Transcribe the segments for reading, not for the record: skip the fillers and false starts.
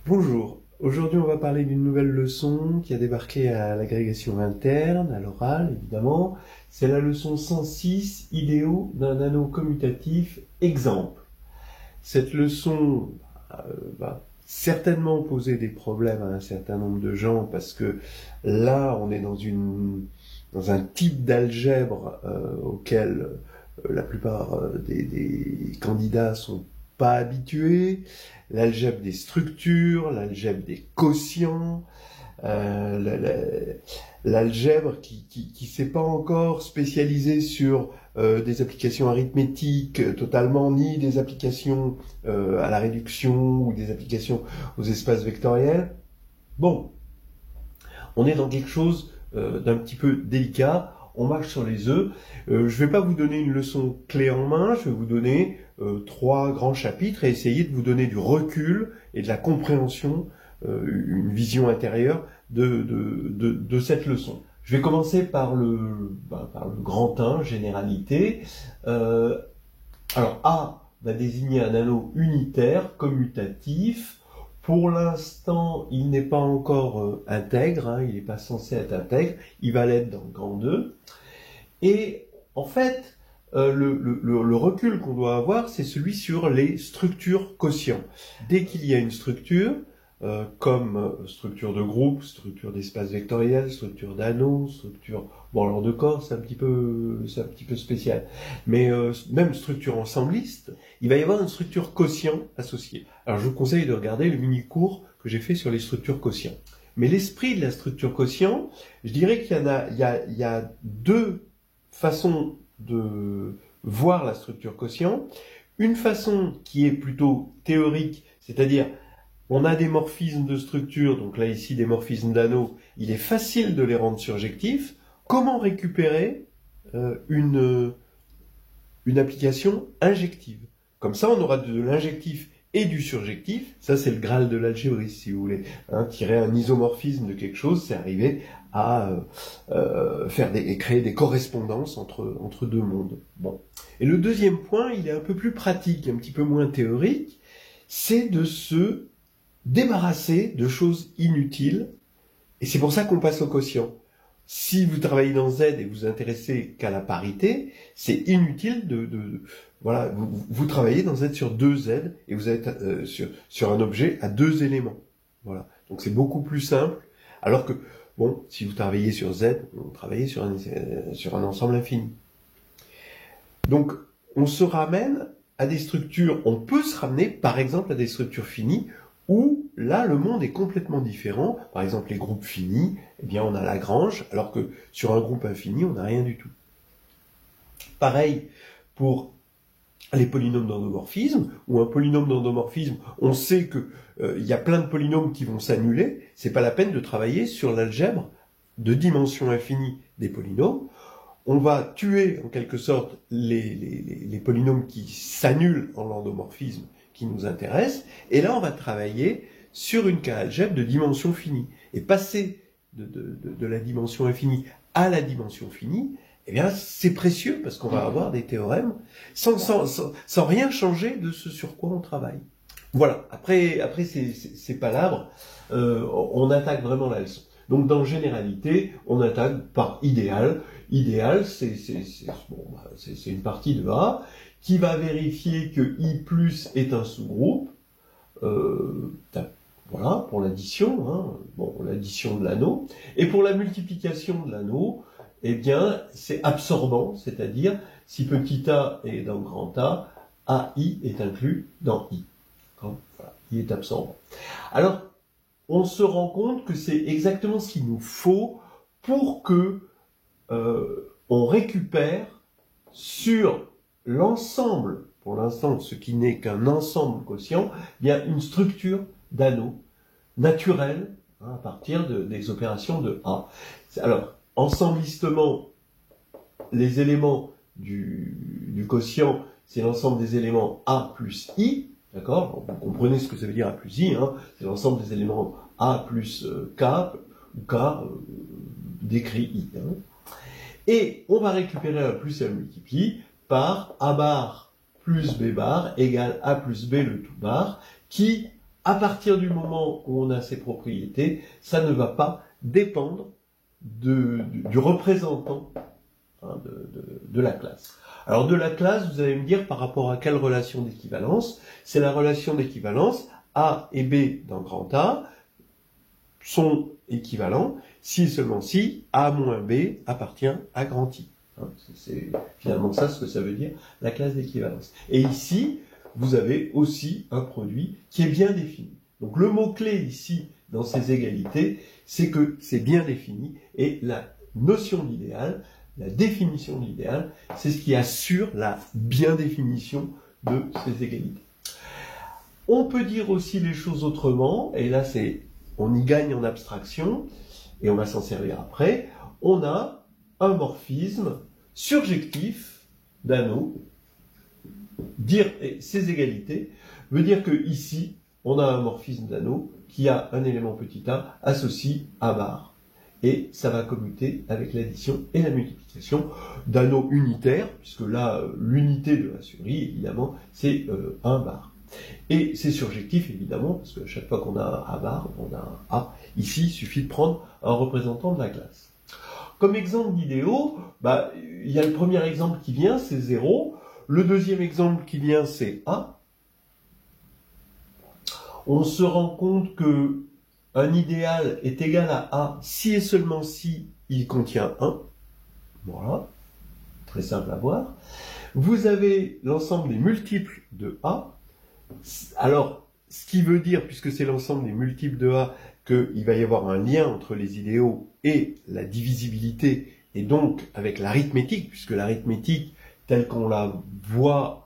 Bonjour, aujourd'hui on va parler d'une nouvelle leçon qui a débarqué à l'agrégation interne, à l'oral évidemment. C'est la leçon 106, idéaux d'un anneau commutatif, exemple. Cette leçon va certainement poser des problèmes à un certain nombre de gens parce que là on est dans un type d'algèbre auquel la plupart des candidats sont pas habitués, l'algèbre des structures, l'algèbre des quotients, l'algèbre qui s'est pas encore spécialisée sur des applications arithmétiques totalement, ni des applications à la réduction ou des applications aux espaces vectoriels. Bon, on est dans quelque chose d'un petit peu délicat, on marche sur les œufs. Je ne vais pas vous donner une leçon clé en main, je vais vous donner 3 grands chapitres et essayer de vous donner du recul et de la compréhension, une vision intérieure de cette leçon. Je vais commencer par par le grand 1, généralité. Alors A va désigner un anneau unitaire, commutatif. Pour l'instant, il n'est pas encore intègre, il n'est pas censé être intègre, il va l'être dans le grand 2. Et en fait, le recul qu'on doit avoir, c'est celui sur les structures quotients. Dès qu'il y a une structure, comme structure de groupe, structure d'espace vectoriel, structure d'anneau, structure... Bon, alors de corps, c'est un petit peu spécial. Mais même structure ensembliste, il va y avoir une structure quotient associée. Alors je vous conseille de regarder le mini-cours que j'ai fait sur les structures quotients. Mais l'esprit de la structure quotient, je dirais qu'il y a 2 façons de voir la structure quotient. Une façon qui est plutôt théorique, c'est-à-dire on a des morphismes de structure, donc là ici des morphismes d'anneaux, il est facile de les rendre surjectifs. Comment récupérer une application injective? Comme ça, on aura de l'injectif et du surjectif. Ça, c'est le Graal de l'algébriste, si vous voulez. Tirer un isomorphisme de quelque chose, c'est arriver à créer des correspondances entre 2 mondes. Bon. Et le deuxième point, il est un peu plus pratique, un petit peu moins théorique, c'est de se débarrasser de choses inutiles. Et c'est pour ça qu'on passe au quotient. Si vous travaillez dans Z et vous vous intéressez qu'à la parité, c'est inutile voilà, vous travaillez dans Z sur 2 Z et vous êtes sur un objet à 2 éléments. Voilà. Donc c'est beaucoup plus simple. Alors que, bon, si vous travaillez sur Z, vous travaillez sur un ensemble infini. Donc, on se ramène à des structures, on peut se ramener, par exemple, à des structures finies où là, le monde est complètement différent. Par exemple, les groupes finis, eh bien, on a Lagrange, alors que sur un groupe infini, on n'a rien du tout. Pareil pour les polynômes d'endomorphisme, où un polynôme d'endomorphisme, on sait que y a plein de polynômes qui vont s'annuler, c'est pas la peine de travailler sur l'algèbre de dimension infinie des polynômes. On va tuer, en quelque sorte, les polynômes qui s'annulent en l'endomorphisme qui nous intéresse, et là on va travailler sur une K-algèbre de dimension finie. Et passer de la dimension infinie à la dimension finie, eh bien c'est précieux parce qu'on va avoir des théorèmes sans rien changer de ce sur quoi on travaille. Voilà, après ces palabres, on attaque vraiment la leçon. Donc dans généralité, on attaque par idéal. Idéal, c'est une partie de A qui va vérifier que I plus est un sous-groupe. Voilà, pour l'addition, l'addition de l'anneau. Et pour la multiplication de l'anneau, eh bien, c'est absorbant, c'est-à-dire, si petit a est dans grand A, AI est inclus dans I. Voilà, I est absorbant. Alors, on se rend compte que c'est exactement ce qu'il nous faut pour que on récupère sur l'ensemble, pour l'instant, ce qui n'est qu'un ensemble quotient, bien une structure d'anneaux naturelle à partir des opérations de A. Alors, ensemblistement, les éléments du quotient, c'est l'ensemble des éléments A plus I, d'accord? Vous comprenez ce que ça veut dire A plus I, c'est l'ensemble des éléments A plus K, ou K décrit I. Et on va récupérer A plus et A multiplie par A bar plus B bar égale A plus B le tout bar, qui À partir du moment où on a ces propriétés, ça ne va pas dépendre du représentant, hein, de la classe. Alors de la classe, vous allez me dire par rapport à quelle relation d'équivalence? C'est la relation d'équivalence A et B dans grand A sont équivalents si et seulement si A moins B appartient à grand I. Hein, c'est finalement ça ce que ça veut dire, la classe d'équivalence. Et ici, vous avez aussi un produit qui est bien défini. Donc le mot-clé ici, dans ces égalités, c'est que c'est bien défini, et la notion d'idéal, la définition de l'idéal, c'est ce qui assure la bien définition de ces égalités. On peut dire aussi les choses autrement, et là on y gagne en abstraction, et on va s'en servir après. On a un morphisme surjectif d'anneau. Dire ces égalités veut dire que ici, on a un morphisme d'anneau qui a un élément petit a associé à bar. Et ça va commuter avec l'addition et la multiplication d'anneaux unitaires, puisque là, l'unité de la série, évidemment, c'est 1 bar. Et c'est surjectif, évidemment, parce que chaque fois qu'on a un A bar, on a un A. Ici, il suffit de prendre un représentant de la classe. Comme exemple d'idéaux, il y a le premier exemple qui vient, c'est 0. Le deuxième exemple qui vient, c'est A. On se rend compte que un idéal est égal à A si et seulement si il contient 1. Voilà. Très simple à voir. Vous avez l'ensemble des multiples de A. Alors, ce qui veut dire, puisque c'est l'ensemble des multiples de A, qu'il va y avoir un lien entre les idéaux et la divisibilité, et donc avec l'arithmétique, puisque l'arithmétique, telle qu'on la voit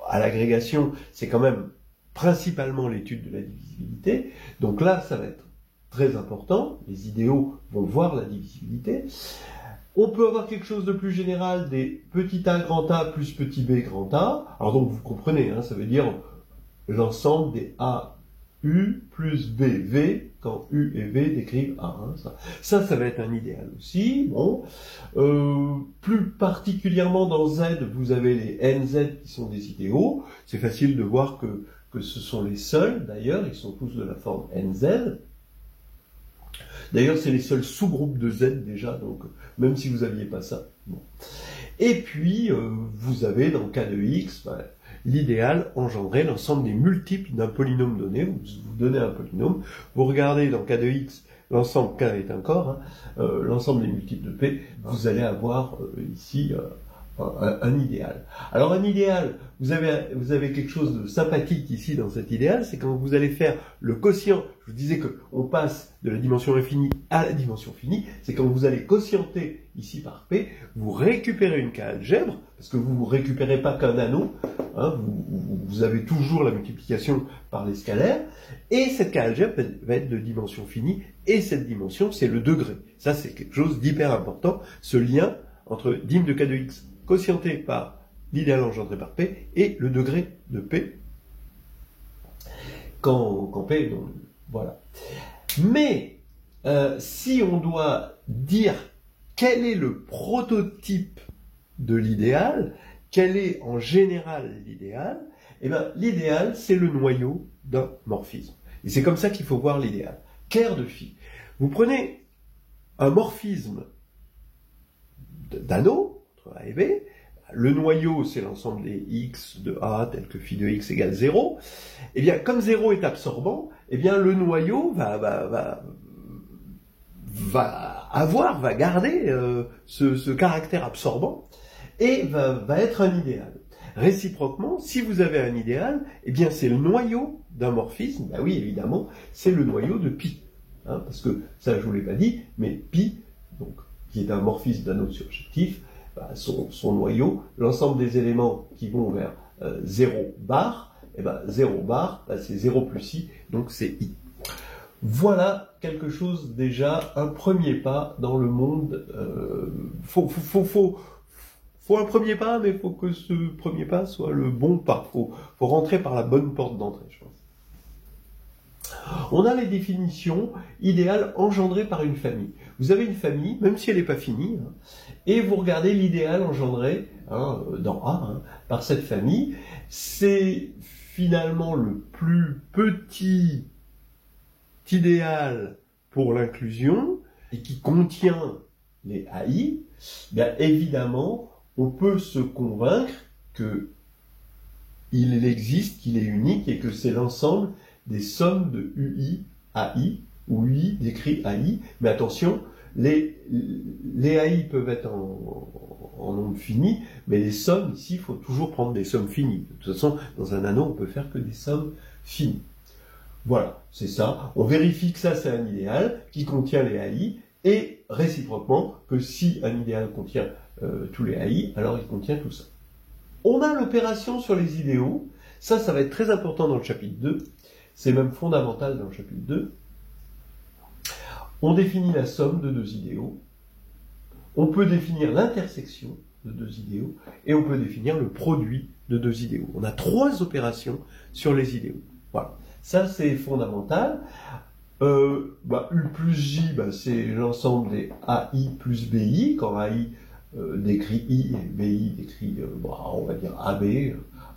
à l'agrégation, c'est quand même principalement l'étude de la divisibilité. Donc là, ça va être très important. Les idéaux vont voir la divisibilité. On peut avoir quelque chose de plus général, des petit a grand A plus petit b grand A. Alors donc vous comprenez, hein, ça veut dire l'ensemble des A U plus B V, quand U et V décrivent A. Hein, ça va être un idéal aussi. Bon, plus particulièrement dans Z, vous avez les NZ qui sont des idéaux. C'est facile de voir que ce sont les seuls, d'ailleurs, ils sont tous de la forme NZ. D'ailleurs, c'est les seuls sous-groupes de Z déjà, donc même si vous n'aviez pas ça. Bon. Et puis, vous avez dans le cas de X, l'idéal engendrer l'ensemble des multiples d'un polynôme donné. Vous donnez un polynôme, vous regardez dans le cas de X, l'ensemble K est un corps, hein, l'ensemble des multiples de P, vous allez avoir ici un idéal. Alors un idéal, vous avez quelque chose de sympathique ici dans cet idéal, c'est quand vous allez faire le quotient, je vous disais qu'on passe de la dimension infinie à la dimension finie, c'est quand vous allez quotienter ici par P, vous récupérez une K-algèbre, parce que vous ne récupérez pas qu'un anneau, hein, vous avez toujours la multiplication par les scalaires, et cette K-algèbre va être de dimension finie, et cette dimension, c'est le degré. Ça, c'est quelque chose d'hyper important, ce lien entre dim de K de X quotienté par l'idéal engendré par P et le degré de P quand P est non nul. Voilà. Mais si on doit dire quel est le prototype de l'idéal, quel est en général l'idéal, eh bien l'idéal c'est le noyau d'un morphisme. Et c'est comme ça qu'il faut voir l'idéal. Clair de phi. Vous prenez un morphisme d'anneaux, entre A et B, le noyau, c'est l'ensemble des x de A, tel que phi de x égale 0. Eh bien, comme 0 est absorbant, eh bien, le noyau va garder ce caractère absorbant et va être un idéal. Réciproquement, si vous avez un idéal, eh bien, c'est le noyau d'un morphisme. Ben oui, évidemment, c'est le noyau de pi. Hein, parce que, ça, je vous l'ai pas dit, mais pi, donc, qui est un morphisme d'anneau surjectif, son noyau, l'ensemble des éléments qui vont vers 0 bar, et 0 bar, c'est 0 plus i, donc c'est i. Voilà quelque chose déjà, un premier pas dans le monde. Faut un premier pas, mais il faut que ce premier pas soit le bon pas. Faut rentrer par la bonne porte d'entrée, je pense. On a les définitions idéales engendrées par une famille. Vous avez une famille, même si elle n'est pas finie, hein, et vous regardez l'idéal engendré dans A par cette famille. C'est finalement le plus petit idéal pour l'inclusion et qui contient les AI, bien évidemment, on peut se convaincre que il existe, qu'il est unique et que c'est l'ensemble des sommes de UI, AI, où UI décrit AI, mais attention, les AI peuvent être en nombre fini, mais les sommes, ici, il faut toujours prendre des sommes finies. De toute façon, dans un anneau, on peut faire que des sommes finies. Voilà, c'est ça. On vérifie que ça, c'est un idéal qui contient les AI, et réciproquement, que si un idéal contient tous les AI, alors il contient tout ça. On a l'opération sur les idéaux. Ça va être très important dans le chapitre 2. C'est même fondamental dans le chapitre 2. On définit la somme de deux idéaux. On peut définir l'intersection de deux idéaux. Et on peut définir le produit de deux idéaux. On a 3 opérations sur les idéaux. Voilà. Ça, c'est fondamental. U plus J, c'est l'ensemble des AI plus BI. Quand AI décrit I et BI décrit, on va dire AB,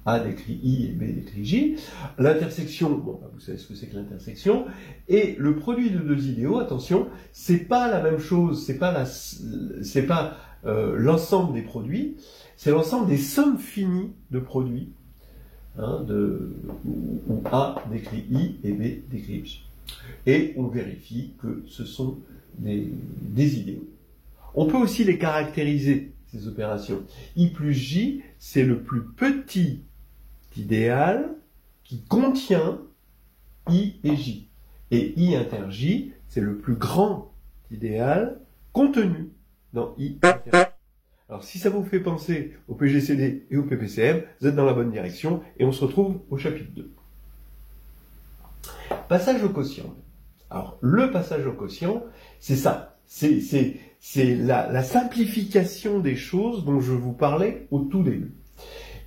A décrit I et B décrit J. L'intersection, vous savez ce que c'est que l'intersection. Et le produit de deux idéaux, attention, c'est pas la même chose, c'est pas l'ensemble des produits, c'est l'ensemble des sommes finies de produits, où A décrit I et B décrit J. Et on vérifie que ce sont des idéaux. On peut aussi les caractériser, ces opérations. I plus J, c'est le plus petit idéal qui contient I et J. Et I inter J, c'est le plus grand idéal contenu dans I inter J. Alors si ça vous fait penser au PGCD et au PPCM, vous êtes dans la bonne direction et on se retrouve au chapitre 2. Passage au quotient. Alors le passage au quotient, c'est ça. C'est la simplification des choses dont je vous parlais au tout début.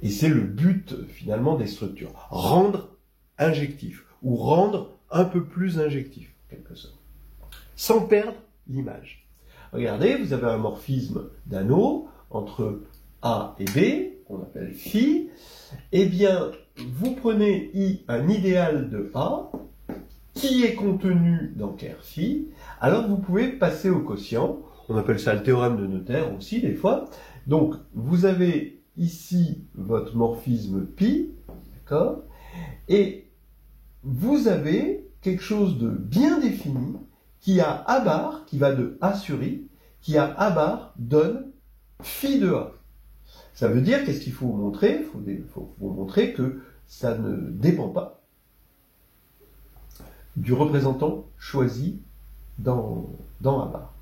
Et c'est le but, finalement, des structures. Rendre injectif, ou rendre un peu plus injectif, en quelque sorte. Sans perdre l'image. Regardez, vous avez un morphisme d'anneau entre A et B, qu'on appelle phi. Eh bien, vous prenez I, un idéal de A, qui est contenu dans ker phi, alors vous pouvez passer au quotient. On appelle ça le théorème de Noether aussi, des fois. Donc, vous avez ici votre morphisme pi, d'accord? Et vous avez quelque chose de bien défini qui a A bar, qui va de A sur I, qui a A bar donne phi de A. Ça veut dire, qu'est-ce qu'il faut vous montrer? Il faut vous montrer que ça ne dépend pas du représentant choisi dans A bar.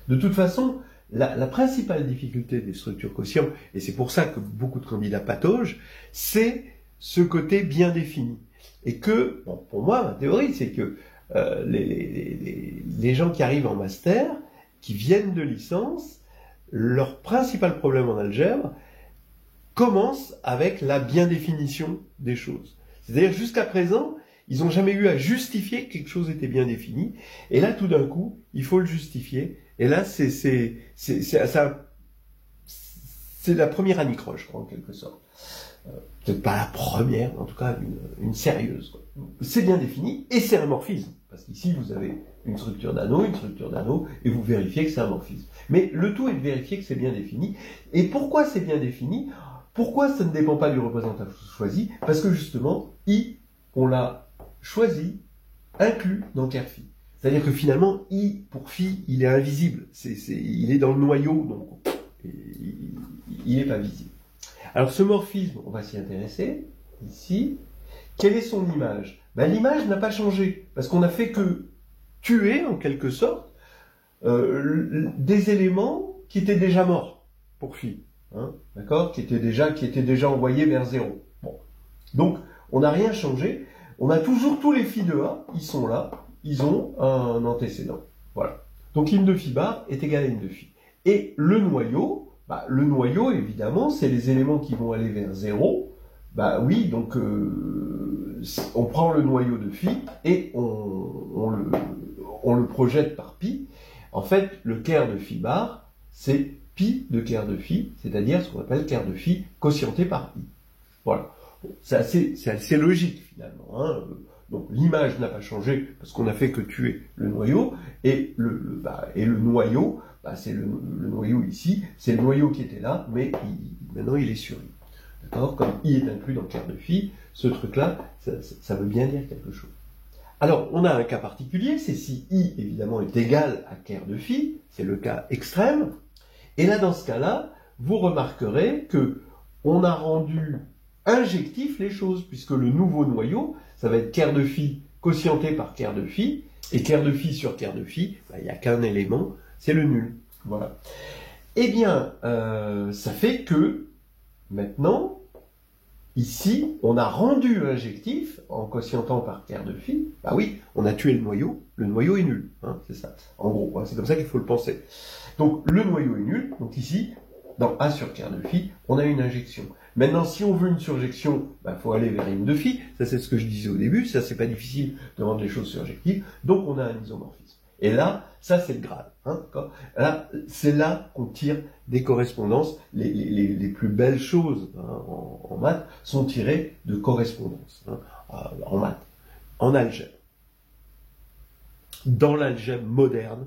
De toute façon, la principale difficulté des structures quotients, et c'est pour ça que beaucoup de candidats pataugent, c'est ce côté bien défini. Et que, pour moi, ma théorie, c'est que les gens qui arrivent en master, qui viennent de licence, leur principal problème en algèbre commence avec la bien définition des choses. C'est-à-dire, jusqu'à présent, ils n'ont jamais eu à justifier que quelque chose était bien défini. Et là, tout d'un coup, il faut le justifier. Et là, c'est la première anicroche, je crois, en quelque sorte. Peut-être pas la première, mais en tout cas une sérieuse. C'est bien défini, et c'est un morphisme. Parce qu'ici, vous avez une structure d'anneau, et vous vérifiez que c'est un morphisme. Mais le tout est de vérifier que c'est bien défini. Et pourquoi c'est bien défini? Pourquoi ça ne dépend pas du représentant choisi? Parce que justement, I, on l'a choisi, inclus dans ker phi. C'est-à-dire que finalement, I pour phi, il est invisible. Il est dans le noyau, donc il n'est pas visible. Alors ce morphisme, on va s'y intéresser, ici. Quelle est son image? L'image n'a pas changé, parce qu'on n'a fait que tuer, en quelque sorte, des éléments qui étaient déjà morts, pour phi. D'accord, qui étaient déjà envoyés vers 0. Bon. Donc, on n'a rien changé. On a toujours tous les phi de A, ils sont là, ils ont un antécédent. Voilà. Donc, in de phi bar est égal à in de phi. Et le noyau, évidemment, c'est les éléments qui vont aller vers 0. Oui, donc, on prend le noyau de phi et on le projette par pi. En fait, le ker de phi bar, c'est pi de ker de phi, c'est-à-dire ce qu'on appelle ker de phi quotienté par i. Voilà. C'est assez logique finalement. Hein. Donc l'image n'a pas changé parce qu'on a fait que tuer le noyau, et le noyau, c'est le noyau ici, c'est le noyau qui était là, mais maintenant il est sur I. D'accord? Comme I est inclus dans cœur de phi, ce truc-là, ça veut bien dire quelque chose. Alors, on a un cas particulier, c'est si I, évidemment, est égal à cœur de phi, c'est le cas extrême, et là, dans ce cas-là, vous remarquerez que on a rendu injectif les choses, puisque le nouveau noyau, ça va être cœur de phi quotienté par cœur de phi, et cœur de phi sur cœur de phi, il n'y a qu'un élément, c'est le nul. Voilà. Eh bien, ça fait que, maintenant, ici, on a rendu injectif, en quotientant par cœur de phi, bah oui, on a tué le noyau est nul, hein, c'est ça, en gros, hein, c'est comme ça qu'il faut le penser. Donc, le noyau est nul, donc ici, dans A sur cœur de phi, on a une injection. Maintenant, si on veut une surjection, faut aller vers une de phi, ça c'est ce que je disais au début, ça c'est pas difficile de rendre les choses surjectives, donc on a un isomorphisme. Et là, ça c'est le Graal. Hein, là, c'est là qu'on tire des correspondances. Les plus belles choses hein, en maths sont tirées de correspondances. Hein, en maths, en algèbre. Dans l'algèbre moderne,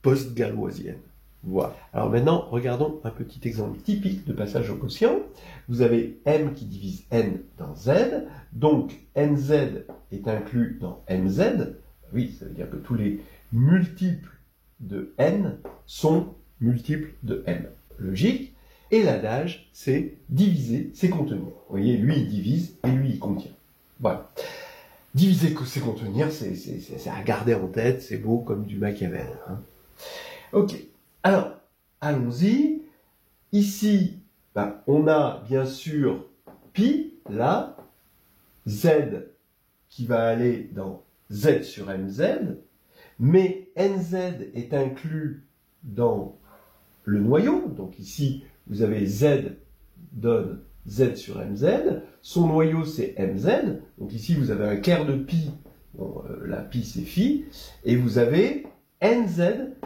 post-galoisienne. Voilà. Alors maintenant, regardons un petit exemple typique de passage au quotient. Vous avez m qui divise n dans z, donc nz est inclus dans mz. Oui, ça veut dire que tous les multiples de n sont multiples de m. Logique. Et l'adage, c'est diviser, c'est contenir. Vous voyez, lui, il divise et lui, il contient. Voilà. Diviser, c'est contenir, c'est à garder en tête, c'est beau comme du Machiavel. Hein. Ok. Alors, allons-y. Ici, on a bien sûr pi, là, z qui va aller dans z sur mz, mais nz est inclus dans le noyau, donc ici, vous avez z donne z sur mz, son noyau c'est mz, donc ici vous avez un quart de pi, bon, la pi c'est phi, et vous avez nz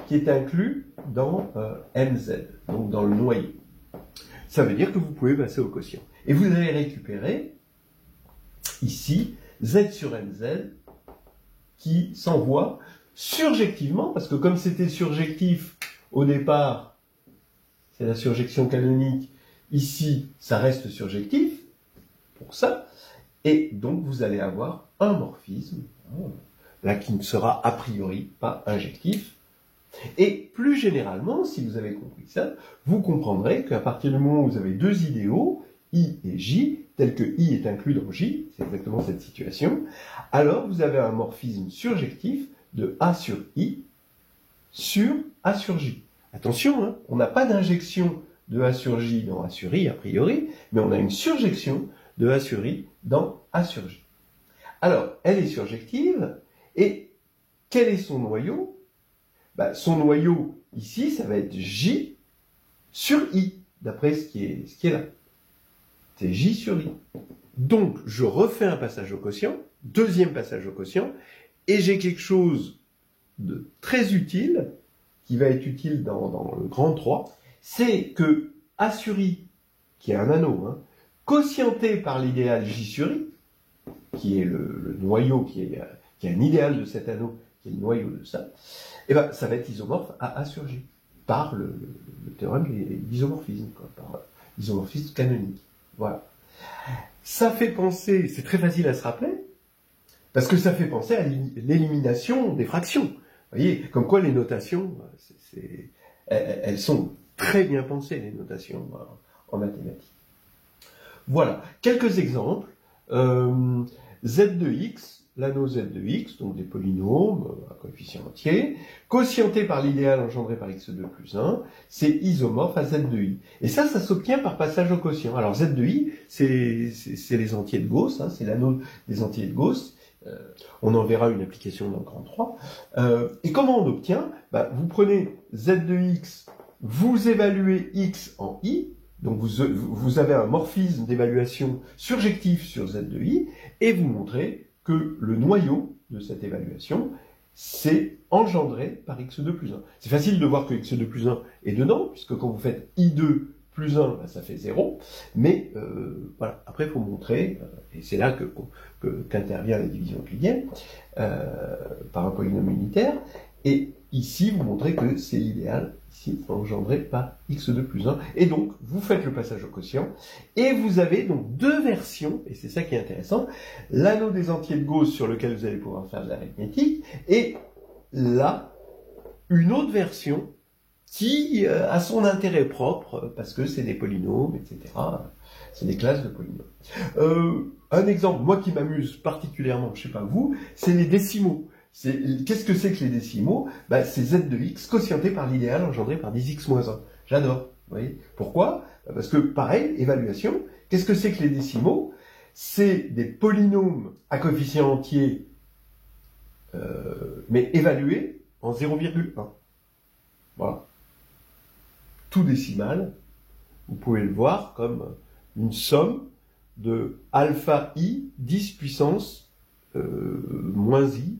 qui est inclus dans mz, donc dans le noyau. Ça veut dire que vous pouvez passer au quotient. Et vous allez récupérer ici z sur mz qui s'envoie surjectivement, parce que comme c'était surjectif au départ, c'est la surjection canonique, ici ça reste surjectif, pour ça, et donc vous allez avoir un morphisme, là qui ne sera a priori pas injectif. Et plus généralement, si vous avez compris ça, vous comprendrez qu'à partir du moment où vous avez deux idéaux, I et J, tel que I est inclus dans J, c'est exactement cette situation, alors vous avez un morphisme surjectif de A sur I sur A sur J. Attention, hein, on n'a pas d'injection de A sur J dans A sur I a priori, mais on a une surjection de A sur I dans A sur J. Alors, elle est surjective, et quel est son noyau? Son noyau, ici, ça va être J sur I, d'après ce qui est là. C'est J sur I. Donc, je refais un passage au quotient, deuxième passage au quotient, et j'ai quelque chose de très utile, qui va être utile dans le grand 3, c'est que A sur I, qui est un anneau, hein, quotienté par l'idéal J sur I, qui est le noyau, qui est un idéal de cet anneau, qui est le noyau de ça, et ça va être isomorphe à A sur J, par le théorème d'isomorphisme, par l'isomorphisme canonique. Voilà. Ça fait penser, c'est très facile à se rappeler, parce que ça fait penser à l'élimination des fractions. Vous voyez, comme quoi les notations, elles sont très bien pensées, les notations en mathématiques. Voilà, quelques exemples. Z de x, l'anneau z de x, donc des polynômes à coefficient entier, quotienté par l'idéal engendré par x2 plus 1, c'est isomorphe à z de i. Et ça s'obtient par passage au quotient. Alors z de i, c'est les entiers de Gauss, hein, c'est l'anneau des entiers de Gauss. On en verra une application dans le grand 3. Et comment on obtient? Vous prenez z de x, vous évaluez x en i, donc vous avez un morphisme d'évaluation surjectif sur z de i, et vous montrez que le noyau de cette évaluation, c'est engendré par x2 plus 1. C'est facile de voir que x2 plus 1 est dedans, puisque quand vous faites i2 plus 1, ça fait 0. Mais voilà, après il faut montrer, et c'est là qu'intervient la division euclidienne, par un polynôme unitaire. Et ici, vous montrez que c'est l'idéal, ici, engendré par x2 plus 1. Et donc, vous faites le passage au quotient, et vous avez donc deux versions, et c'est ça qui est intéressant, l'anneau des entiers de Gauss sur lequel vous allez pouvoir faire de l'arithmétique, et là, une autre version qui a son intérêt propre, parce que c'est des polynômes, etc. C'est des classes de polynômes. Un exemple, moi qui m'amuse particulièrement, je sais pas vous, c'est les décimaux. Qu'est-ce que c'est que les décimaux? C'est z de x quotienté par l'idéal engendré par 10x moins 1. J'adore. Vous voyez? Pourquoi? Parce que, pareil, évaluation. Qu'est-ce que c'est que les décimaux? C'est des polynômes à coefficient entier, mais évalués en 0,1. Voilà. Tout décimal, vous pouvez le voir comme une somme de alpha i 10 puissance moins i.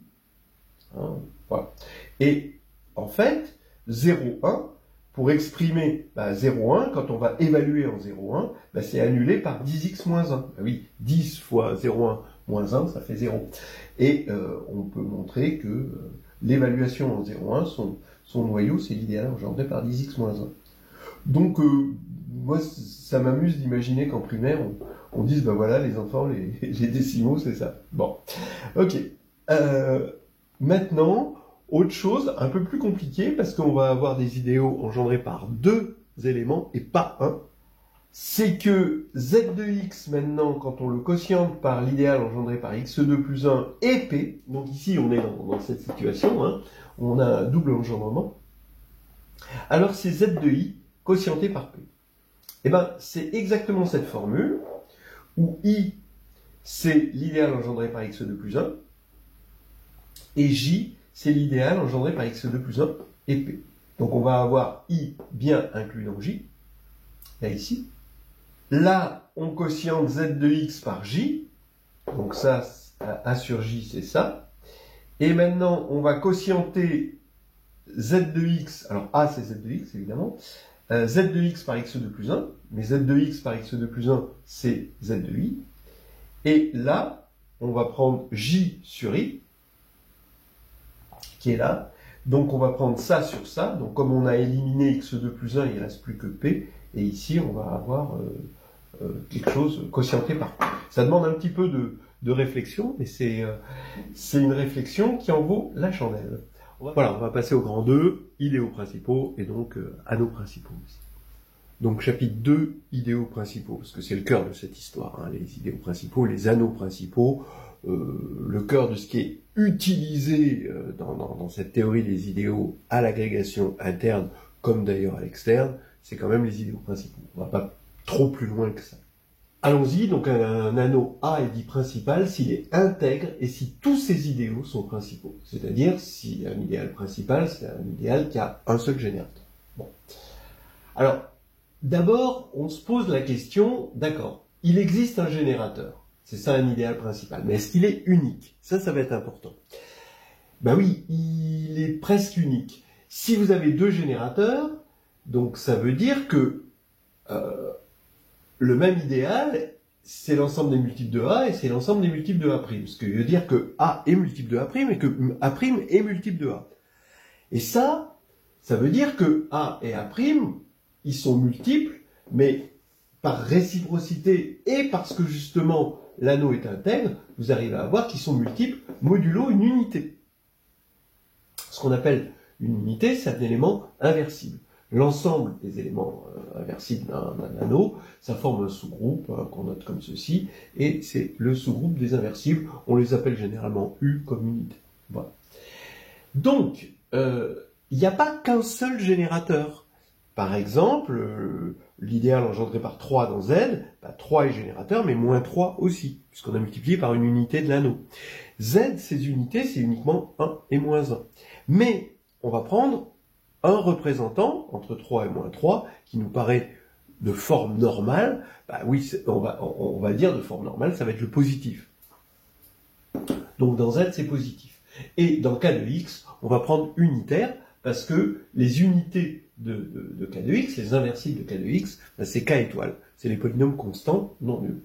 Hein, voilà. Et en fait, 0,1, pour exprimer 0,1, quand on va évaluer en 0,1, c'est annulé par 10x moins 1. Oui, 10 fois 0,1 moins 1, ça fait 0. Et on peut montrer que l'évaluation en 0,1, son noyau, c'est l'idéal engendré par 10x moins 1. Donc, moi, ça m'amuse d'imaginer qu'en primaire, on dise, voilà, les enfants, les décimaux, c'est ça. Bon, ok. Maintenant, autre chose, un peu plus compliquée, parce qu'on va avoir des idéaux engendrés par deux éléments, et pas un, c'est que z de x, maintenant, quand on le quotiente par l'idéal engendré par x2 plus 1 et p, donc ici, on est dans cette situation, hein, on a un double engendrement, alors c'est z de i quotienté par p. Eh bien, c'est exactement cette formule, où i, c'est l'idéal engendré par x2 plus 1, et j, c'est l'idéal engendré par x2 plus 1 et p. Donc on va avoir i bien inclus dans j, là ici. Là, on quotiente z de x par j, donc ça, a sur j, c'est ça. Et maintenant, on va quotienter z de x, alors a c'est z de x évidemment, z de x par x2 plus 1, mais z de x par x2 plus 1, c'est z de i. Et là, on va prendre j sur i, qui est là. Donc on va prendre ça sur ça. Donc comme on a éliminé x2 plus 1, il ne reste plus que p. Et ici, on va avoir quelque chose quotienté par p. Ça demande un petit peu de réflexion, mais c'est une réflexion qui en vaut la chandelle. Voilà, on va passer au grand 2, idéaux principaux, et donc anneaux principaux aussi. Donc chapitre 2, idéaux principaux, parce que c'est le cœur de cette histoire, hein, les idéaux principaux, les anneaux principaux, le cœur de ce qui est utilisé dans cette théorie des idéaux à l'agrégation interne, comme d'ailleurs à l'externe, c'est quand même les idéaux principaux. On va pas trop plus loin que ça. Allons-y, donc un anneau A est dit principal s'il est intègre et si tous ses idéaux sont principaux. C'est-à-dire, si un idéal principal, c'est un idéal qui a un seul générateur. Bon. Alors, d'abord, on se pose la question, d'accord, il existe un générateur. C'est ça un idéal principal. Mais est-ce qu'il est unique? Ça va être important. Ben oui, il est presque unique. Si vous avez deux générateurs, donc ça veut dire que le même idéal, c'est l'ensemble des multiples de A et c'est l'ensemble des multiples de A'. Ce qui veut dire que A est multiple de A' et que A' est multiple de A. Et ça veut dire que A et A', ils sont multiples, mais par réciprocité et parce que justement l'anneau est intègre, vous arrivez à voir qu'ils sont multiples modulo une unité. Ce qu'on appelle une unité, c'est un élément inversible. L'ensemble des éléments inversibles d'un anneau, ça forme un sous-groupe qu'on note comme ceci, et c'est le sous-groupe des inversibles. On les appelle généralement U comme unité. Voilà. Donc, il n'y a pas qu'un seul générateur. Par exemple, l'idéal engendré par 3 dans Z, 3 est générateur, mais moins 3 aussi, puisqu'on a multiplié par une unité de l'anneau. Z, ces unités, c'est uniquement 1 et moins 1. Mais on va prendre un représentant, entre 3 et moins 3, qui nous paraît de forme normale. Oui, on va dire de forme normale, ça va être le positif. Donc dans Z, c'est positif. Et dans le cas de X, on va prendre unitaire, parce que les unités de K de x, les inversibles de K de x, ben c'est K étoile. C'est les polynômes constants non nuls.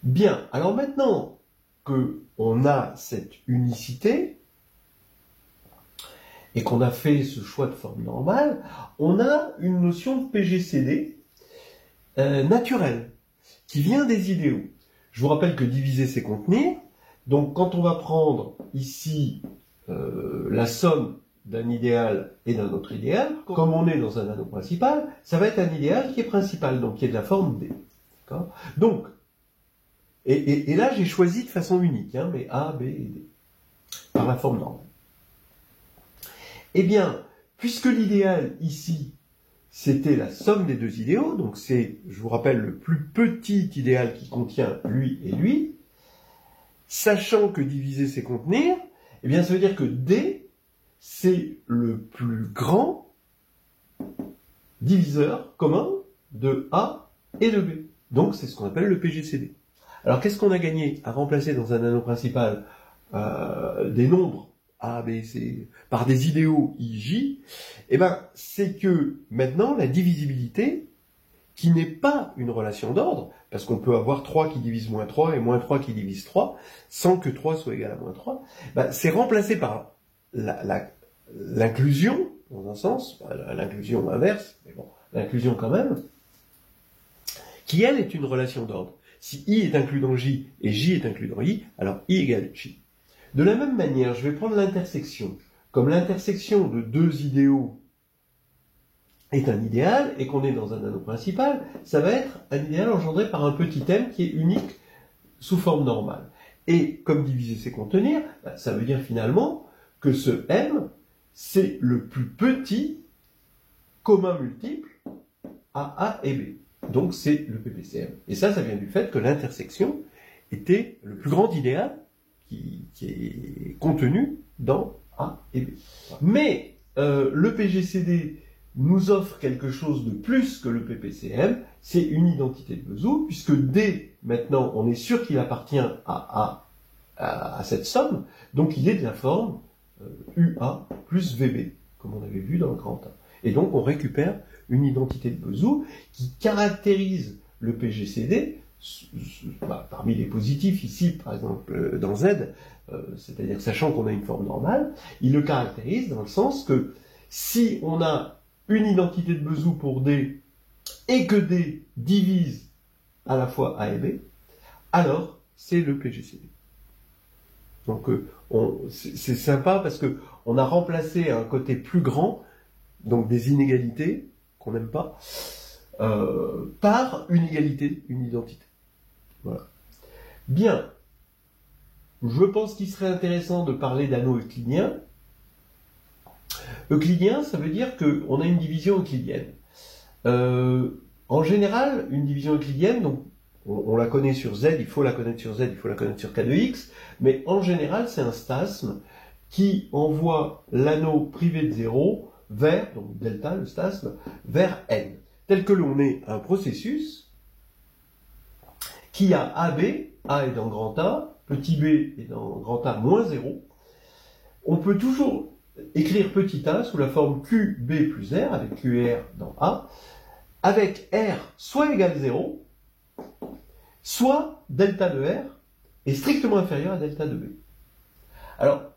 Bien, alors maintenant qu'on a cette unicité, et qu'on a fait ce choix de forme normale, on a une notion de PGCD naturelle, qui vient des idéaux. Je vous rappelle que diviser, c'est contenir. Donc quand on va prendre ici la somme d'un idéal et d'un autre idéal, comme on est dans un anneau principal, ça va être un idéal qui est principal, donc qui est de la forme D. Donc, et là j'ai choisi de façon unique, hein, mais A, B et D, par la forme normale. Eh bien, puisque l'idéal ici, c'était la somme des deux idéaux, donc c'est, je vous rappelle, le plus petit idéal qui contient lui et lui, sachant que diviser c'est contenir, eh bien ça veut dire que D, c'est le plus grand diviseur commun de A et de B. Donc c'est ce qu'on appelle le PGCD. Alors qu'est-ce qu'on a gagné à remplacer dans un anneau principal des nombres A, B, C, par des idéaux I, J, eh ben, c'est que maintenant, la divisibilité, qui n'est pas une relation d'ordre, parce qu'on peut avoir 3 qui divise moins 3 et moins 3 qui divise 3, sans que 3 soit égal à moins 3, ben, c'est remplacé par l'inclusion, dans un sens, l'inclusion inverse, mais bon, l'inclusion quand même, qui elle est une relation d'ordre. Si I est inclus dans J et J est inclus dans I, alors I égale J. De la même manière, je vais prendre l'intersection. Comme l'intersection de deux idéaux est un idéal, et qu'on est dans un anneau principal, ça va être un idéal engendré par un petit m qui est unique sous forme normale. Et comme diviser c'est contenir, ça veut dire finalement que ce m, c'est le plus petit commun multiple à A et B. Donc c'est le PPCM. Et ça vient du fait que l'intersection était le plus grand idéal qui est contenu dans A et B. Mais le PGCD nous offre quelque chose de plus que le PPCM, c'est une identité de Vesoul, puisque D, maintenant, on est sûr qu'il appartient à cette somme, donc il est de la forme UA plus VB, comme on avait vu dans le grand A. Et donc on récupère une identité de Vesoul qui caractérise le PGCD, parmi les positifs ici, par exemple dans Z, c'est-à-dire sachant qu'on a une forme normale, il le caractérise dans le sens que si on a une identité de Vesoul pour D et que D divise à la fois A et B, alors c'est le PGCD. Donc c'est sympa parce que on a remplacé un côté plus grand, donc des inégalités qu'on n'aime pas, par une égalité, une identité. Voilà. Bien. Je pense qu'il serait intéressant de parler d'anneau euclidien. Euclidien, ça veut dire qu'on a une division euclidienne. En général, une division euclidienne, donc on la connaît sur Z, il faut la connaître sur Z, il faut la connaître sur K de X, mais en général, c'est un stasme qui envoie l'anneau privé de 0 vers, donc delta, le stasme, vers N. Tel que l'on est un processus qui a AB, A est dans grand A, petit b est dans grand A moins 0, on peut toujours écrire petit a sous la forme QB plus R, avec QR dans A, avec R soit égal 0, soit delta de R est strictement inférieur à delta de B. Alors,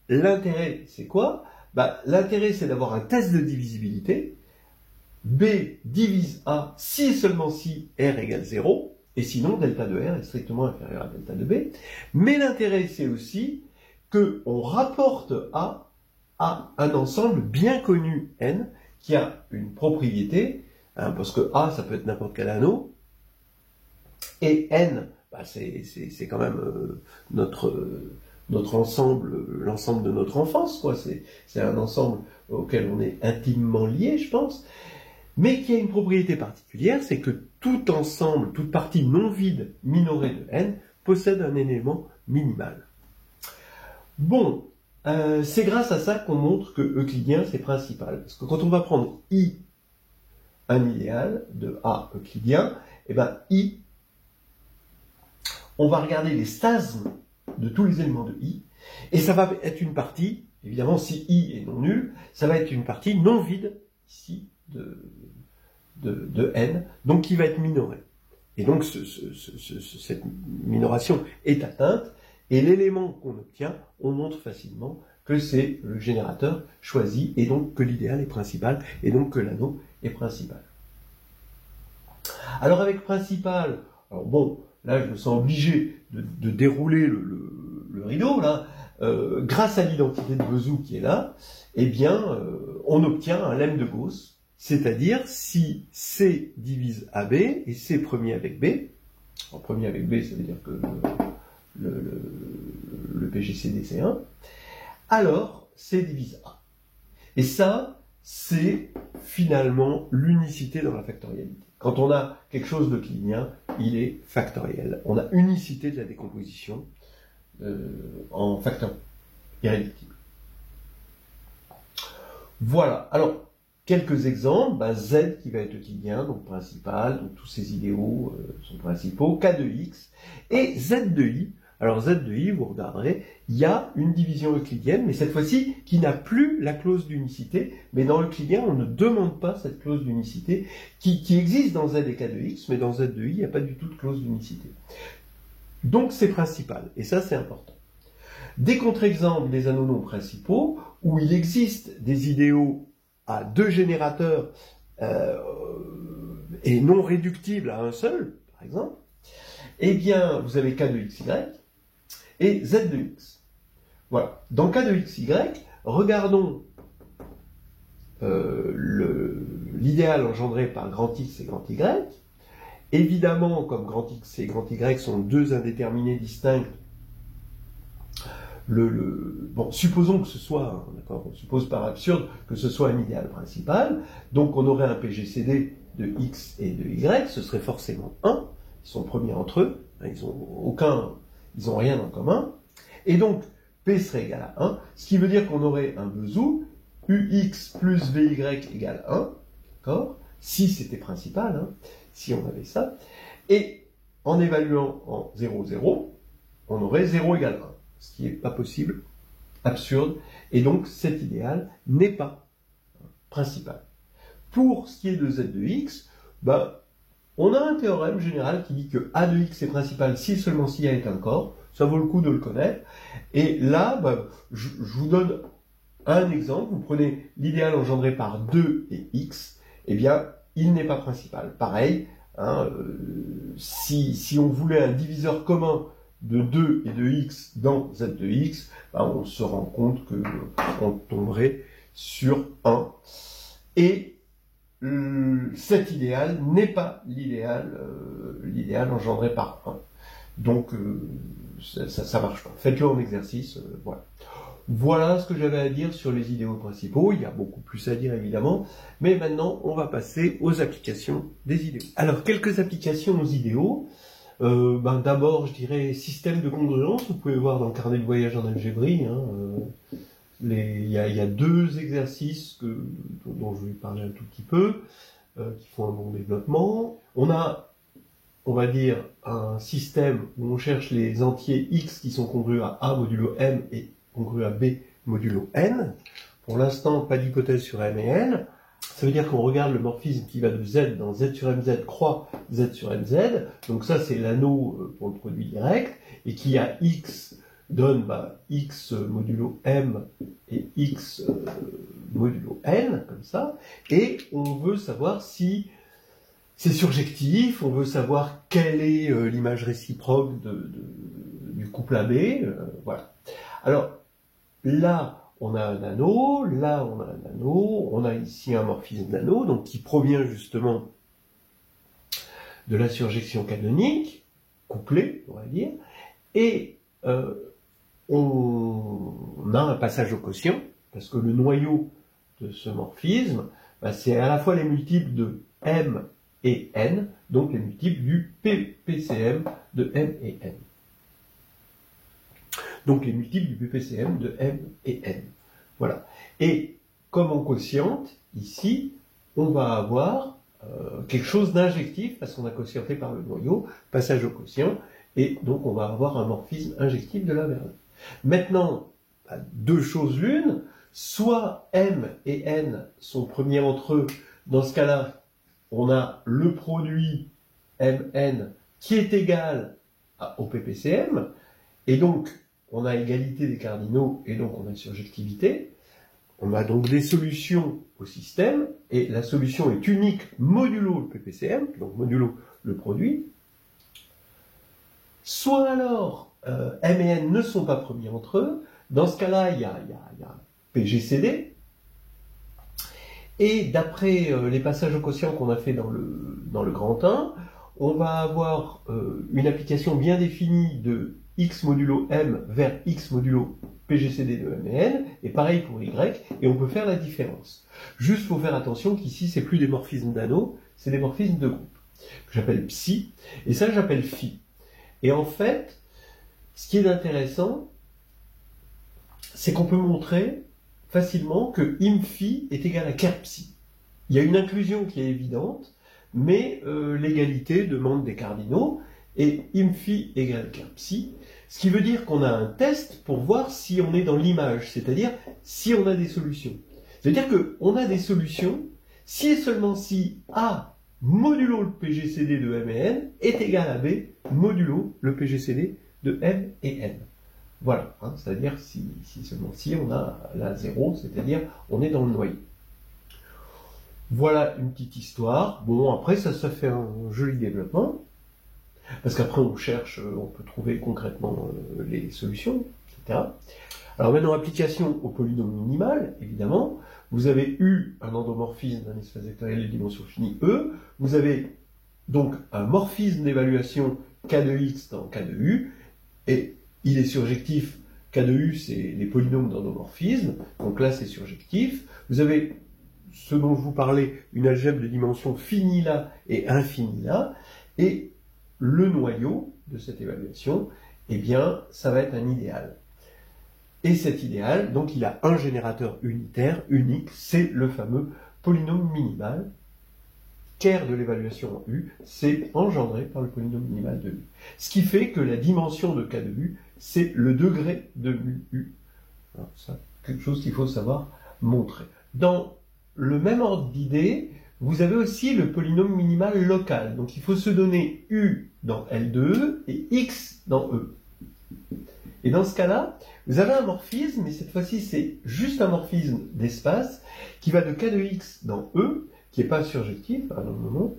l'intérêt, c'est quoi? L'intérêt, c'est d'avoir un test de divisibilité. B divise A si et seulement si R égale 0, et sinon delta de R est strictement inférieur à delta de B. Mais l'intérêt, c'est aussi qu'on rapporte A à un ensemble bien connu N, qui a une propriété, hein, parce que A, ça peut être n'importe quel anneau, et N, c'est quand même notre ensemble, l'ensemble de notre enfance, quoi. C'est un ensemble auquel on est intimement lié, je pense, mais qui a une propriété particulière, c'est que tout ensemble, toute partie non vide minorée de N possède un élément minimal. Bon, c'est grâce à ça qu'on montre que euclidien c'est principal. Parce que quand on va prendre I, un idéal de A euclidien, et ben I, on va regarder les stasmes de tous les éléments de I, Et ça va être une partie, évidemment, si I est non nul, ça va être une partie non vide, ici, de N, donc qui va être minorée. Et donc, cette minoration est atteinte, et l'élément qu'on obtient, on montre facilement que c'est le générateur choisi, et donc que l'idéal est principal, et donc que l'anneau est principal. Alors avec principal, alors bon, là je me sens obligé de dérouler le rideau, là, grâce à l'identité de Vesoul qui est là, eh bien, on obtient un lemme de Gauss, c'est-à-dire si C divise AB, et C premier avec B, en premier avec B, ça veut dire que le PGCD c'est 1, alors C divise A. Et ça, c'est finalement l'unicité dans la factorialité. Quand on a quelque chose de clinien, il est factoriel. On a unicité de la décomposition en facteur irréductible. Voilà. Alors, quelques exemples. Ben, Z qui va être clinien, donc principal, donc tous ces idéaux sont principaux. K de X. Et Z de I. Alors Z de I, vous regarderez, il y a une division euclidienne, mais cette fois-ci qui n'a plus la clause d'unicité, mais dans l'euclidien, on ne demande pas cette clause d'unicité qui existe dans Z et K de X, mais dans Z de I, il n'y a pas du tout de clause d'unicité. Donc c'est principal, et ça c'est important. Des contre-exemples des anneaux non principaux, où il existe des idéaux à deux générateurs et non réductibles à un seul, par exemple, eh bien, vous avez K de XY, et Z de X. Voilà. Dans le cas de XY, regardons l'idéal engendré par grand X et grand Y. Évidemment, comme grand X et grand Y sont deux indéterminés distincts, bon, supposons que ce soit, d'accord, on suppose par absurde que ce soit un idéal principal, donc on aurait un PGCD de X et de Y, ce serait forcément 1, ils sont premiers entre eux, ils ont rien en commun, et donc P serait égal à 1, ce qui veut dire qu'on aurait un Vesoul, UX plus VY égale 1, d'accord, si c'était principal, hein, si on avait ça, et en évaluant en 0, 0, on aurait 0 égale 1, ce qui n'est pas possible, absurde, et donc cet idéal n'est pas principal. Pour ce qui est de Z de X, ben, on a un théorème général qui dit que A de X est principal si seulement si A est un corps. Ça vaut le coup de le connaître. Et là, ben, je vous donne un exemple. Vous prenez l'idéal engendré par 2 et X. Eh bien, il n'est pas principal. Pareil, hein, si on voulait un diviseur commun de 2 et de X dans Z de X, ben, on se rend compte qu'on tomberait sur 1. Et cet idéal n'est pas l'idéal engendré par 1. Donc, ça marche pas. Faites-le en exercice, voilà. Voilà ce que j'avais à dire sur les idéaux principaux. Il y a beaucoup plus à dire, évidemment. Mais maintenant, on va passer aux applications des idéaux. Alors, quelques applications aux idéaux. D'abord, je dirais système de congruence. Vous pouvez voir dans le carnet de voyage en algébrie, hein, il y a deux exercices dont je vais parler un tout petit peu, qui font un bon développement. On a, on va dire, un système où on cherche les entiers x qui sont congrus à A modulo m et congrus à B modulo n. Pour l'instant, pas d'hypothèse sur m et n. Ça veut dire qu'on regarde le morphisme qui va de z dans z sur mz croix z sur mz. Donc ça, c'est l'anneau pour le produit direct, et qui a x donne x modulo m et x modulo n, comme ça, et on veut savoir si c'est surjectif, on veut savoir quelle est l'image réciproque du couple AB, voilà. Alors, là, on a un anneau, là, on a un anneau, on a ici un morphisme d'anneau, donc qui provient justement de la surjection canonique, couplée, on va dire, et on a un passage au quotient, parce que le noyau de ce morphisme, c'est à la fois les multiples de M et N, donc les multiples du PPCM de M et N. Donc les multiples du PPCM de M et N. Voilà. Et comme en quotient, ici, on va avoir quelque chose d'injectif, parce qu'on a quotienté par le noyau, passage au quotient, et donc on va avoir un morphisme injectif de l'un vers l'autre. Maintenant, deux choses l'une, soit M et N sont premiers entre eux, dans ce cas-là, on a le produit Mn qui est égal au PPCM, et donc on a égalité des cardinaux, et donc on a une surjectivité. On a donc des solutions au système, et la solution est unique modulo le PPCM, donc modulo le produit. Soit alors, M et N ne sont pas premiers entre eux, dans ce cas-là, il y a PGCD, et d'après les passages au quotient qu'on a fait dans le grand 1, on va avoir une application bien définie de x modulo M vers x modulo PGCD de M et N, et pareil pour Y, et on peut faire la différence. Juste, il faut faire attention qu'ici, c'est plus des morphismes d'anneaux, c'est des morphismes de groupe, que j'appelle psi, et ça, j'appelle phi. Et en fait, ce qui est intéressant, c'est qu'on peut montrer facilement que im-phi est égal à ker psi. Il y a une inclusion qui est évidente, mais l'égalité demande des cardinaux, et im-phi égale ker psi, ce qui veut dire qu'on a un test pour voir si on est dans l'image, c'est-à-dire si on a des solutions. C'est-à-dire qu'on a des solutions si et seulement si A modulo le PGCD de M et N est égal à B modulo le PGCD de M et N. Voilà, hein, c'est-à-dire si seulement si on a la 0, c'est-à-dire on est dans le noyau. Voilà une petite histoire. Bon, après ça fait un joli développement, parce qu'après on cherche, on peut trouver concrètement les solutions, etc. Alors maintenant, application au polynôme minimal, évidemment, vous avez eu un endomorphisme d'un espace vectoriel de dimension finie E, vous avez donc un morphisme d'évaluation K de X dans K de U, et il est surjectif, K de U c'est les polynômes d'endomorphisme, donc là c'est surjectif, vous avez ce dont je vous parlais, une algèbre de dimension finie là et infinie là, et le noyau de cette évaluation, eh bien ça va être un idéal. Et cet idéal, donc il a un générateur unitaire, unique, c'est le fameux polynôme minimal. Ker de l'évaluation en U, c'est engendré par le polynôme minimal de U. Ce qui fait que la dimension de K de U, c'est le degré de mu U. Alors, ça, quelque chose qu'il faut savoir montrer. Dans le même ordre d'idée, vous avez aussi le polynôme minimal local. Donc il faut se donner U dans L de E et X dans E. Et dans ce cas-là, vous avez un morphisme, mais cette fois-ci c'est juste un morphisme d'espace qui va de K de X dans E, qui n'est pas surjectif à un moment,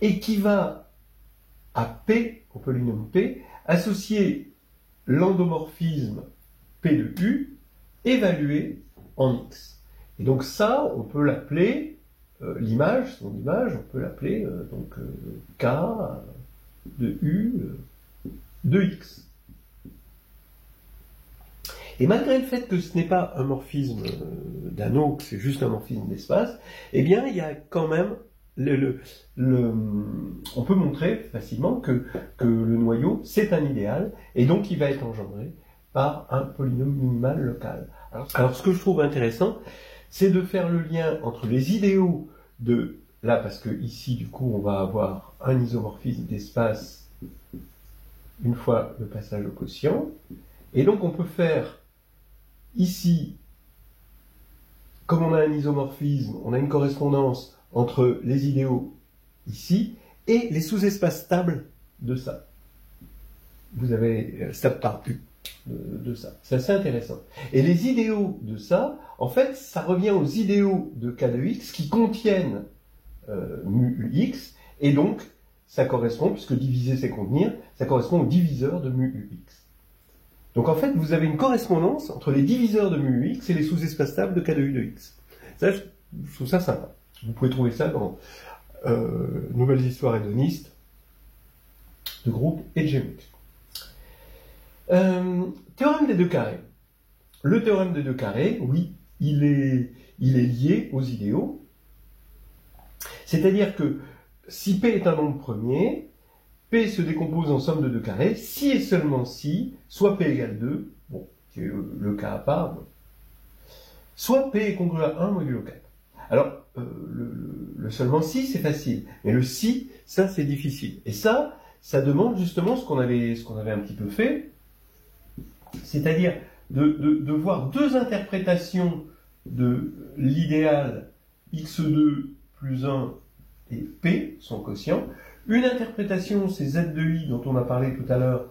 et qui va à P, au polynôme P, associer l'endomorphisme P de U évalué en X. Et donc ça, on peut l'appeler, l'image, son image, on peut l'appeler K de U de X. Et malgré le fait que ce n'est pas un morphisme d'anneau, que c'est juste un morphisme d'espace, eh bien, il y a quand même on peut montrer facilement que le noyau, c'est un idéal, et donc il va être engendré par un polynôme minimal local. Alors ce que je trouve intéressant, c'est de faire le lien entre les idéaux de, là, parce que ici, du coup, on va avoir un isomorphisme d'espace une fois le passage au quotient, et donc on peut faire ici, comme on a un isomorphisme, on a une correspondance entre les idéaux ici et les sous-espaces stables de ça. Vous avez stable par U de ça. C'est assez intéressant. Et les idéaux de ça, en fait, ça revient aux idéaux de K de X qui contiennent mu UX, et donc ça correspond, puisque diviser c'est contenir, ça correspond au diviseur de mu UX. Donc en fait, vous avez une correspondance entre les diviseurs de mu UX et les sous-espaces stables de K de U de X. Ça, je trouve ça sympa. Vous pouvez trouver ça dans Nouvelles histoires hédonistes de groupe et de géométrie. Théorème des deux carrés. Le théorème des deux carrés, oui, il est lié aux idéaux. C'est-à-dire que si P est un nombre premier, P se décompose en somme de deux carrés, si et seulement si, soit P égale 2, bon, c'est le cas à part, bon, soit P est congru à 1 modulo 4. Alors, le seulement si, c'est facile, mais le si, ça c'est difficile. Et ça demande justement ce qu'on avait un petit peu fait, C'est-à-dire de voir deux interprétations de l'idéal x2 plus 1 et p, son quotient. Une interprétation, c'est z de i dont on a parlé tout à l'heure,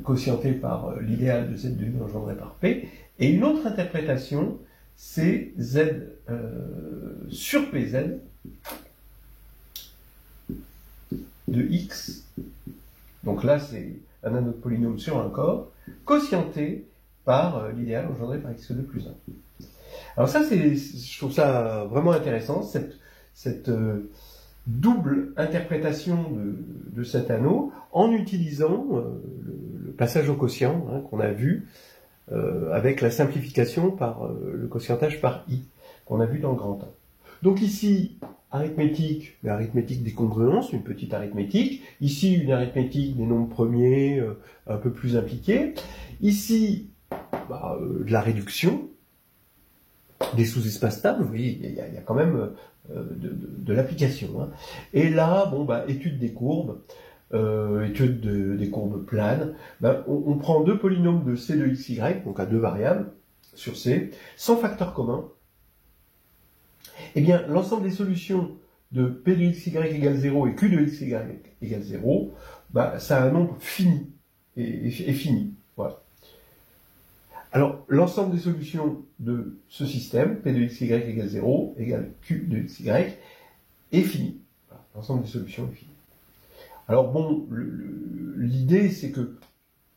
quotienté par l'idéal de z de i engendré par p. Et une autre interprétation, c'est z sur pz de x. Donc là, c'est un anneau de polynôme sur un corps, quotienté par l'idéal engendré par x2 plus 1. Alors ça, je trouve ça vraiment intéressant, cette double interprétation de cet anneau, en utilisant le passage au quotient qu'on a vu, avec la simplification par le quotientage par i, qu'on a vu dans le grand 1. Donc ici, arithmétique, l'arithmétique des congruences, une petite arithmétique. Ici, une arithmétique des nombres premiers, un peu plus impliquée. Ici, de la réduction, des sous-espaces stables. Vous voyez, il y a quand même de l'application. Et là, étude des courbes, étude des courbes planes. On prend deux polynômes de c de x, y, donc à deux variables sur c, sans facteur commun. Eh bien, l'ensemble des solutions de p de x, y égale 0 et q de x, y égale 0, ça a un nombre fini, et fini. Voilà. Alors, l'ensemble des solutions de ce système, p de x, y égale 0, égale q de x, y, est fini. Voilà. L'ensemble des solutions est fini. Alors bon, l'idée, c'est que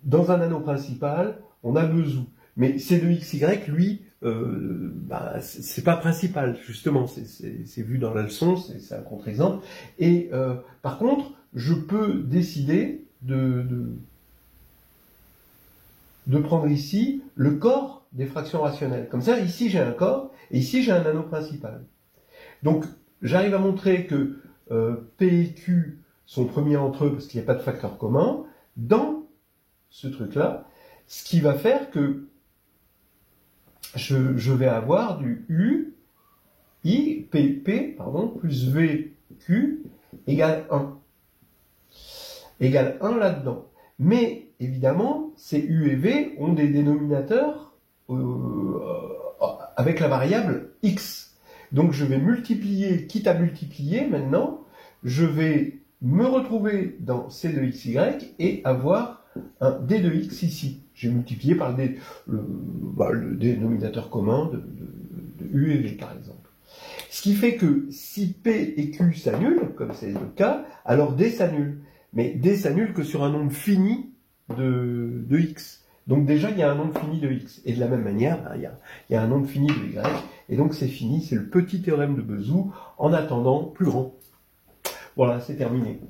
dans un anneau principal, on a besoin. Mais c de x, y, lui, c'est pas principal, justement, c'est vu dans la leçon, c'est un contre-exemple. Et par contre, je peux décider de prendre ici le corps des fractions rationnelles. Comme ça, ici j'ai un corps, et ici j'ai un anneau principal. Donc, j'arrive à montrer que P et Q sont premiers entre eux parce qu'il n'y a pas de facteur commun dans ce truc-là, ce qui va faire que je vais avoir du U, I, P, plus V, Q, égale 1. Égale 1 là-dedans. Mais, évidemment, ces U et V ont des dénominateurs avec la variable X. Donc je vais multiplier, quitte à multiplier maintenant, je vais me retrouver dans C de XY et avoir un D de X ici. J'ai multiplié par le dénominateur commun de U et V, par exemple. Ce qui fait que si P et Q s'annulent, comme c'est le cas, alors D s'annule. Mais D s'annule que sur un nombre fini de X. Donc déjà, il y a un nombre fini de X. Et de la même manière, il y a un nombre fini de Y. Et donc c'est fini, c'est le petit théorème de Bezout, en attendant plus grand. Voilà, c'est terminé.